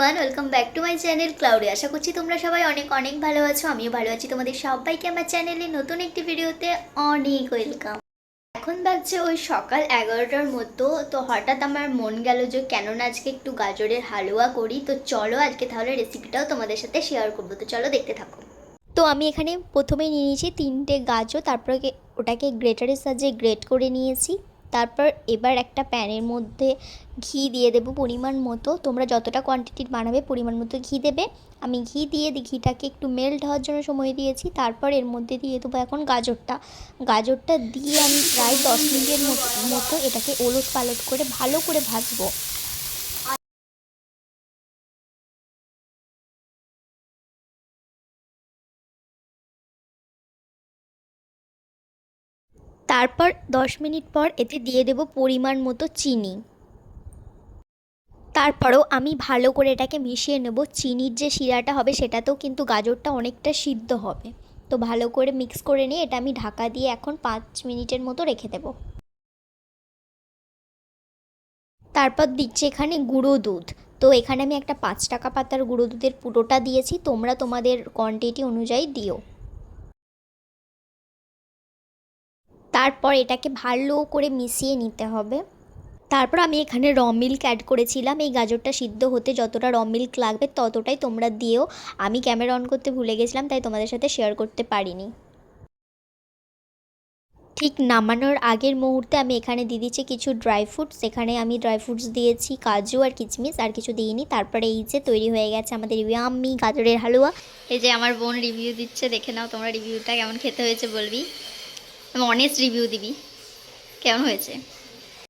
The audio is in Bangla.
Everyone, welcome back to my channel cloudy. আশা করছি তোমরা সবাই অনেক অনেক ভালো আছো। আমিও ভালো আছি। তোমাদের সবাইকে আমার চ্যানেলে নতুন একটি ভিডিওতে অনেক ওয়েলকাম। এখন বাজছে ওই সকাল 11টার মতো। তো হঠাৎ আমার মন গেল যে কেননা আজকে একটু গাজরের হালুয়া করি। তো চলো আজকে তাহলে রেসিপিটাও তোমাদের সাথে শেয়ার করবো। তো চলো দেখতে থাকো। তো আমি এখানে প্রথমেই নিয়ে নিয়েছি 3টে গাজর, তারপরে ওটাকে গ্রেটারের সাহায্যে গ্রেট করে নিয়েছি। তারপর এবার একটা প্যানের মধ্যে ঘি দিয়ে দেবো পরিমাণ মতো। তোমরা যতটা কোয়ান্টিটির বানাবে পরিমাণ মতো ঘি দেবে। আমি ঘি দিয়ে ঘিটাকে একটু মেল্ট হওয়ার জন্য সময় দিয়েছি। তারপর এর মধ্যে দিয়ে দেবো এখন গাজরটা দিয়ে আমি প্রায় 10 মিনিটের মতো এটাকে ওলট পালট করে ভালো করে ভাজবো। তারপর 10 মিনিট পর এতে দিয়ে দেবো পরিমাণ মতো চিনি। তারপরেও আমি ভালো করে এটাকে মিশিয়ে নেব। চিনির যে শিরাটা হবে সেটাতেও কিন্তু গাজরটা অনেকটা সিদ্ধ হবে। তো ভালো করে মিক্স করে নিয়ে এটা আমি ঢাকা দিয়ে এখন 5 মিনিটের মতো রেখে দেব। তারপর দিচ্ছি এখানে গুঁড়ো দুধ। তো এখানে আমি একটা 5 টাকা পাতার গুঁড়ো দুধের পুরোটা দিয়েছি, তোমরা তোমাদের কোয়ান্টিটি অনুযায়ী দিও। তারপর এটাকে ভালো করে মিশিয়ে নিতে হবে। তারপর আমি এখানে র মিল্ক অ্যাড করেছিলাম। এই গাজরটা সিদ্ধ হতে যতটা র মিল্ক লাগবে ততটাই তোমরা দিও। আমি ক্যামেরা অন করতে ভুলে গেছিলাম, তাই তোমাদের সাথে শেয়ার করতে পারিনি। ঠিক নামানোর আগের মুহূর্তে আমি এখানে দিয়ে দিচ্ছি কিছু ড্রাই ফ্রুটস। এখানে আমি ড্রাই ফ্রুটস দিয়েছি কাজু আর কিচমিচ, আর কিছু দিইনি। তারপরে এই যে তৈরি হয়ে গেছে আমাদের ইয়াম্মি গাজরের হালুয়া। এই যে আমার বোন রিভিউ দিচ্ছে, দেখে নাও তোমরা রিভিউটা কেমন খেতে হয়েছে বলবি। আমি অনেস্ট রিভিউ দিবি কেমন হয়েছে।